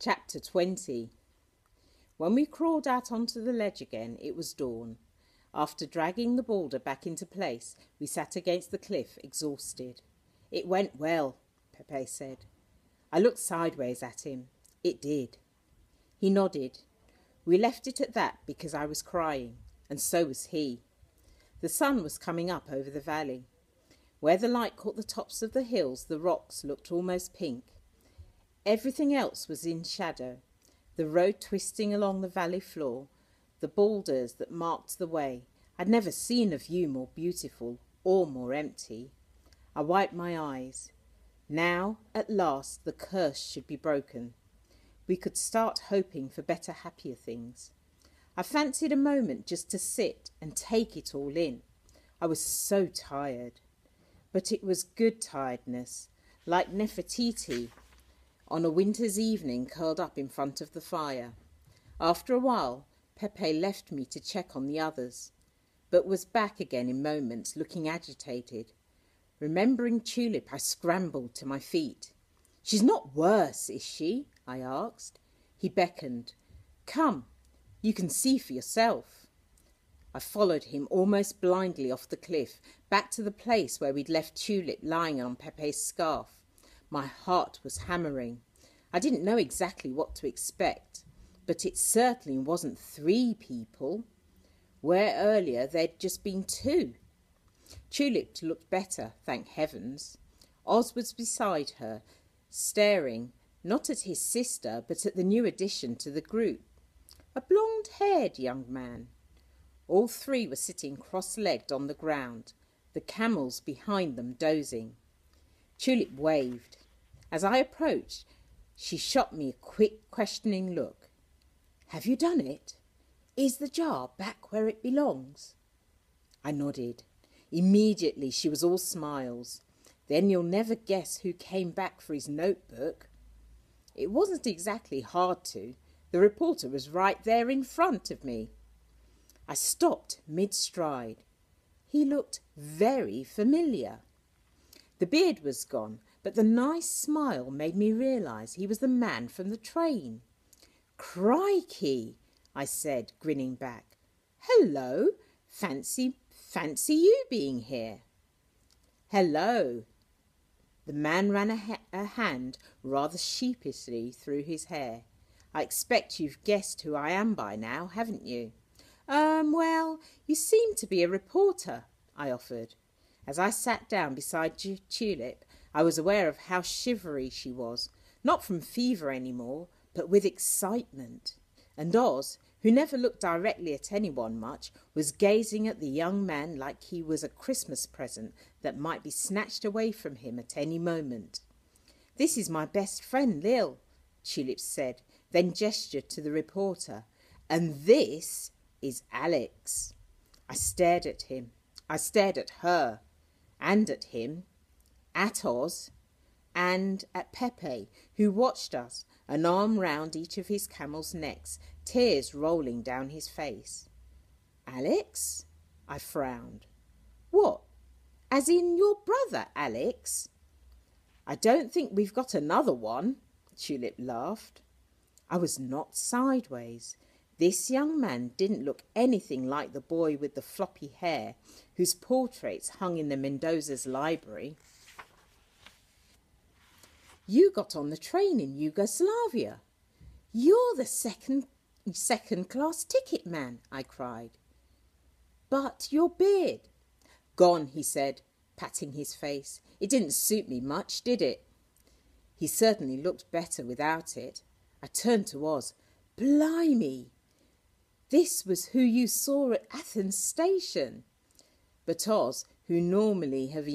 Chapter 20. When we crawled out onto the ledge again, it was dawn. After dragging the boulder back into place, we sat against the cliff, exhausted. "It went well," Pepe said. I looked sideways at him. It did. He nodded. We left it at that because I was crying, and so was he. The sun was coming up over the valley. Where the light caught the tops of the hills, the rocks looked almost pink. Everything else was in shadow. The road twisting along the valley floor, the boulders that marked the way. I'd never seen a view more beautiful or more empty. I wiped my eyes. Now, at last, the curse should be broken. We could start hoping for better, happier things. I fancied a moment just to sit and take it all in. I was so tired. But it was good tiredness, like Nefertiti on a winter's evening curled up in front of the fire. After a while, Pepe left me to check on the others, but was back again in moments, looking agitated. Remembering Tulip, I scrambled to my feet. "She's not worse, is she?" I asked. He beckoned. "Come, you can see for yourself." I followed him almost blindly off the cliff, back to the place where we'd left Tulip lying on Pepe's scarf. My heart was hammering. I didn't know exactly what to expect, but it certainly wasn't 3 people, where earlier there'd just been 2. Tulip looked better, thank heavens. Oz was beside her, staring not at his sister, but at the new addition to the group. A blonde-haired young man. All 3 were sitting cross-legged on the ground, the camels behind them dozing. Tulip waved. As I approached, she shot me a quick, questioning look. "Have you done it? Is the jar back where it belongs?" I nodded. Immediately she was all smiles. "Then you'll never guess who came back for his notebook." It wasn't exactly hard to. The reporter was right there in front of me. I stopped mid-stride. He looked very familiar. The beard was gone, but the nice smile made me realise he was the man from the train. "Crikey," I said, grinning back. "Hello, fancy you being here." "Hello." The man ran a hand rather sheepishly through his hair. "I expect you've guessed who I am by now, haven't you?" Well, you seem to be a reporter," I offered. As I sat down beside Tulip, I was aware of how shivery she was, not from fever anymore, but with excitement. And Oz, who never looked directly at anyone much, was gazing at the young man like he was a Christmas present that might be snatched away from him at any moment. "This is my best friend, Lil," Tulip said, then gestured to the reporter. "And this is Alex." I stared at him. I stared at her. And at him. At Oz. And at Pepe, who watched us, an arm round each of his camels' necks, tears rolling down his face. "Alex?" I frowned. "What? As in your brother, Alex?" "I don't think we've got another one," Tulip laughed. I was knocked sideways. This young man didn't look anything like the boy with the floppy hair whose portraits hung in the Mendoza's library. "You got on the train in Yugoslavia. You're the second-class ticket man," I cried. "But your beard—" "Gone," he said, patting his face. "It didn't suit me much, did it?" He certainly looked better without it. I turned to Oz. "Blimey! This was who you saw at Athens Station." But Oz, who would normally have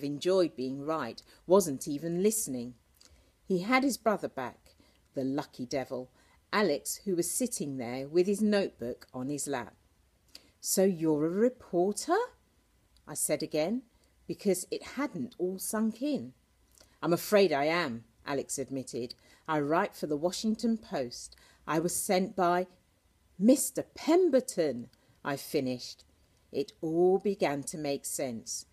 enjoyed being right, wasn't even listening. He had his brother back, the lucky devil, Alex, who was sitting there with his notebook on his lap. "So you're a reporter?" I said again, because it hadn't all sunk in. "I'm afraid I am," Alex admitted. "I write for the Washington Post. I was sent by—" "Mr. Pemberton," I finished. It all began to make sense.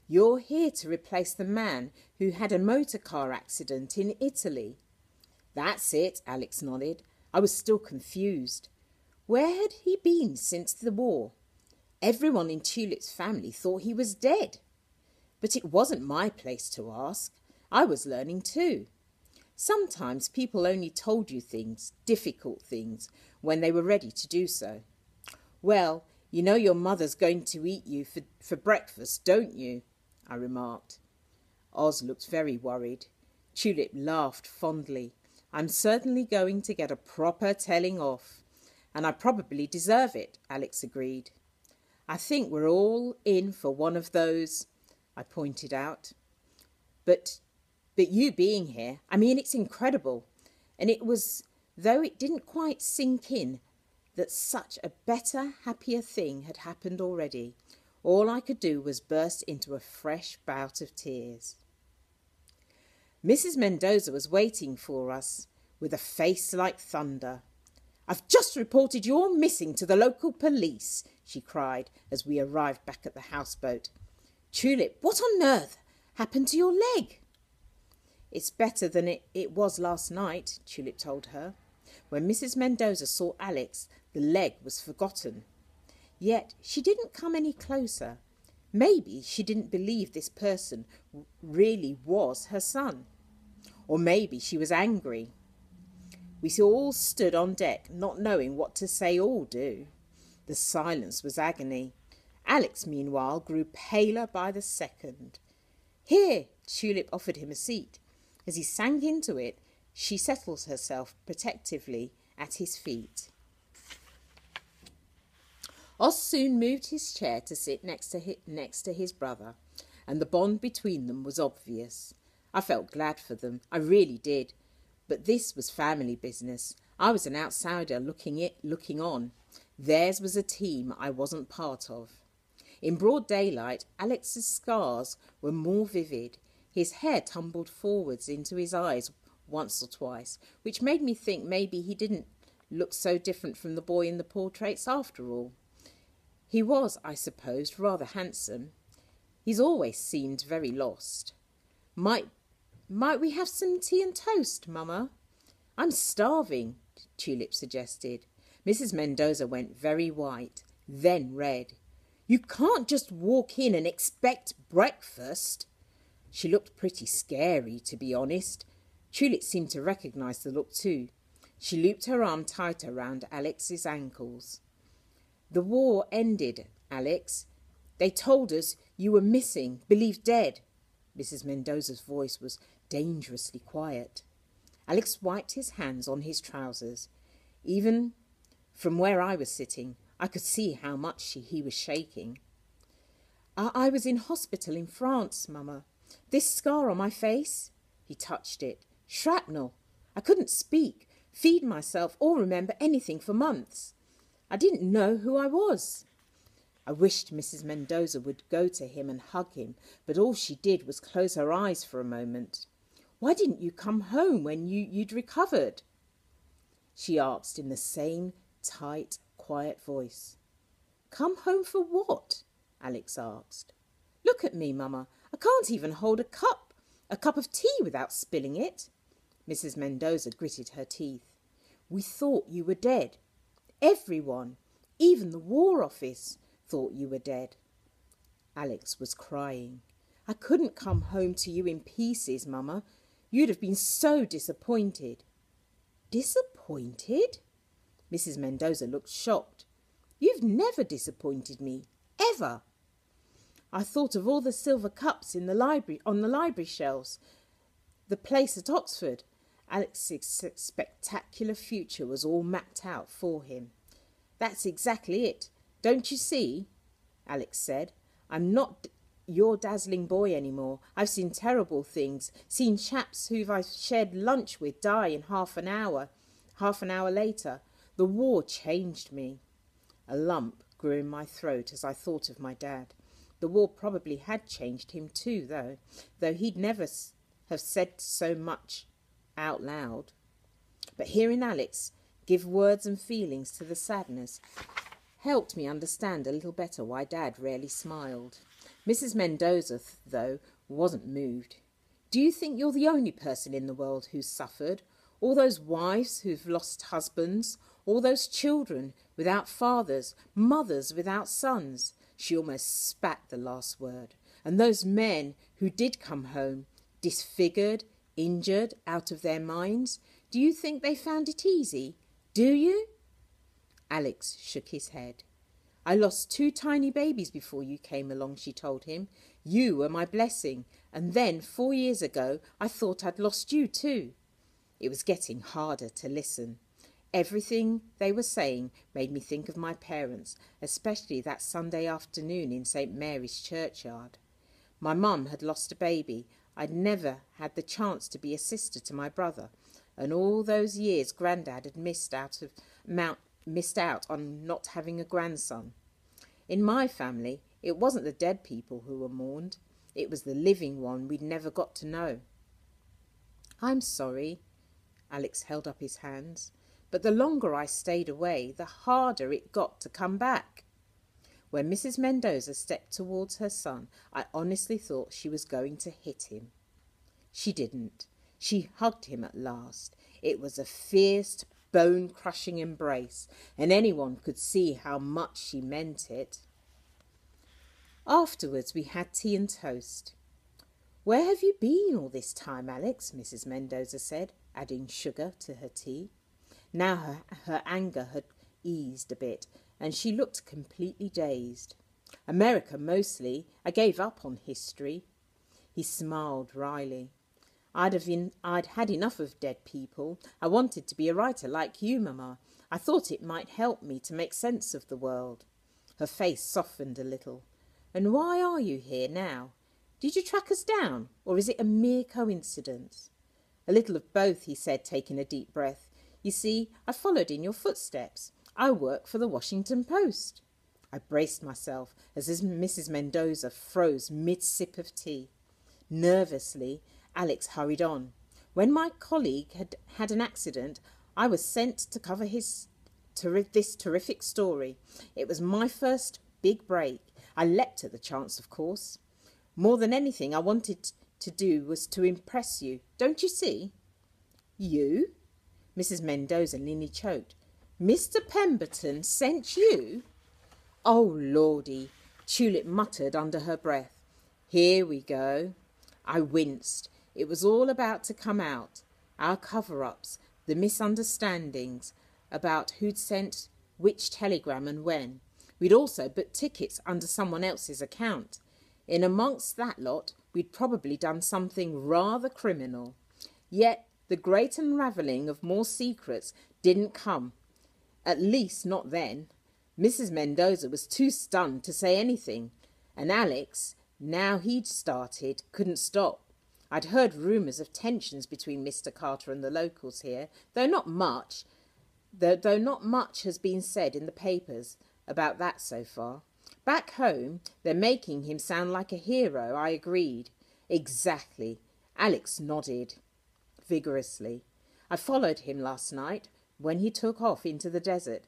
"You're here to replace the man who had a motor car accident in Italy." That's it, Alex nodded. I was still confused. Where had he been since the war? Everyone in Tulip's family thought he was dead. But it wasn't my place to ask. I was learning too. Sometimes people only told you things, difficult things, when they were ready to do so. Well, you know your mother's going to eat you for breakfast, don't you? I remarked. Oz looked very worried. Tulip laughed fondly. I'm certainly going to get a proper telling off. And I probably deserve it, Alex agreed. I think we're all in for one of those, I pointed out. But you being here, I mean, it's incredible. And it was, though it didn't quite sink in, that such a better, happier thing had happened already. All I could do was burst into a fresh bout of tears. Mrs. Mendoza was waiting for us with a face like thunder. I've just reported you're missing to the local police, she cried as we arrived back at the houseboat. Tulip, what on earth happened to your leg? It's better than it was last night, Tulip told her. When Mrs. Mendoza saw Alex, the leg was forgotten. Yet she didn't come any closer. Maybe she didn't believe this person really was her son. Or maybe she was angry. We all stood on deck, not knowing what to say or do. The silence was agony. Alex, meanwhile, grew paler by the second. Here, Tulip offered him a seat. As he sank into it, she settled herself protectively at his feet. Oz soon moved his chair to sit next to his brother, and the bond between them was obvious. I felt glad for them, I really did. But this was family business. I was an outsider looking on. Theirs was a team I wasn't part of. In broad daylight, Alex's scars were more vivid. His hair tumbled forwards into his eyes once or twice, which made me think maybe he didn't look so different from the boy in the portraits after all. He was, I suppose, rather handsome. He's always seemed very lost. Might we have some tea and toast, Mama? I'm starving, Tulip suggested. Mrs. Mendoza went very white, then red. You can't just walk in and expect breakfast. She looked pretty scary, to be honest. Tulip seemed to recognise the look too. She looped her arm tighter round Alex's ankles. The war ended, Alex. They told us you were missing, believed dead. Mrs. Mendoza's voice was dangerously quiet. Alex wiped his hands on his trousers. Even from where I was sitting, I could see how much he was shaking. I was in hospital in France, Mama. This scar on my face, he touched it. Shrapnel. I couldn't speak, feed myself, or remember anything for months. I didn't know who I was. I wished Mrs. Mendoza would go to him and hug him, but all she did was close her eyes for a moment. Why didn't you come home when you'd recovered? She asked in the same tight, quiet voice. Come home for what? Alex asked. Look at me, Mama. I can't even hold a cup of tea without spilling it. Mrs. Mendoza gritted her teeth. We thought you were dead. Everyone, even the War Office, thought you were dead. Alex was crying. I couldn't come home to you in pieces, Mama. You'd have been so disappointed. Disappointed? Mrs. Mendoza looked shocked. You've never disappointed me, ever. I thought of all the silver cups in the library, on the library shelves. The place at Oxford. Alex's spectacular future was all mapped out for him. That's exactly it. Don't you see? Alex said. I'm not your dazzling boy anymore. I've seen terrible things, seen chaps who I've shared lunch with die in half an hour later. The war changed me. A lump grew in my throat as I thought of my dad. The war probably had changed him too, though he'd never have said so much out loud. But hearing Alex give words and feelings to the sadness helped me understand a little better why Dad rarely smiled. Mrs. Mendoza, though, wasn't moved. Do you think you're the only person in the world who's suffered, All those wives who've lost husbands, all those children without fathers, mothers without sons. She almost spat the last word. And those men who did come home, disfigured, injured, out of their minds. Do you think they found it easy? Do you? Alex shook his head. I lost 2 tiny babies before you came along, she told him. You were my blessing. And then 4 years ago, I thought I'd lost you too. It was getting harder to listen. Everything they were saying made me think of my parents, especially that Sunday afternoon in St. Mary's churchyard. My mum had lost a baby. I'd never had the chance to be a sister to my brother, and all those years Grandad had missed out on not having a grandson. In my family, it wasn't the dead people who were mourned. It was the living one we'd never got to know. I'm sorry. Alex held up his hands. But the longer I stayed away, the harder it got to come back. When Mrs. Mendoza stepped towards her son, I honestly thought she was going to hit him. She didn't. She hugged him at last. It was a fierce, bone-crushing embrace, and anyone could see how much she meant it. Afterwards, we had tea and toast. Where have you been all this time, Alex? Mrs. Mendoza said, adding sugar to her tea. Now her anger had eased a bit, and she looked completely dazed. America mostly. I gave up on history. He smiled wryly. I'd had enough of dead people. I wanted to be a writer like you, Mamma. I thought it might help me to make sense of the world. Her face softened a little. And why are you here now? Did you track us down, or is it a mere coincidence? A little of both, he said, taking a deep breath. You see, I followed in your footsteps. I work for the Washington Post. I braced myself as Mrs. Mendoza froze mid-sip of tea. Nervously, Alex hurried on. When my colleague had an accident, I was sent to cover this terrific story. It was my first big break. I leapt at the chance, of course. More than anything I wanted to do was to impress you. Don't you see? You? Mrs. Mendoza nearly choked. Mr. Pemberton sent you? Oh, Lordy, Tulip muttered under her breath. Here we go. I winced. It was all about to come out. Our cover-ups, the misunderstandings about who'd sent which telegram and when. We'd also booked tickets under someone else's account. In amongst that lot, we'd probably done something rather criminal. Yet the great unravelling of more secrets didn't come. At least not then. Mrs. Mendoza was too stunned to say anything, and Alex, now he'd started, couldn't stop. I'd heard rumours of tensions between Mr. Carter and the locals here, though not much has been said in the papers about that so far. Back home, they're making him sound like a hero, I agreed. Exactly. Alex nodded vigorously. I followed him last night when he took off into the desert.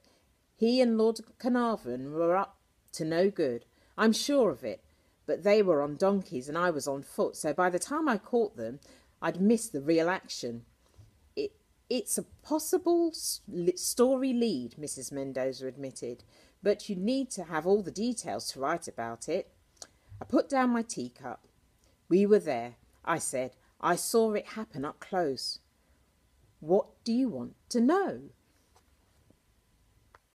He and Lord Carnarvon were up to no good. I'm sure of it. But they were on donkeys and I was on foot, so by the time I caught them, I'd missed the real action. It's a possible story lead, Mrs. Mendoza admitted, but you need to have all the details to write about it. I put down my teacup. We were there, I said. I saw it happen up close. What do you want to know?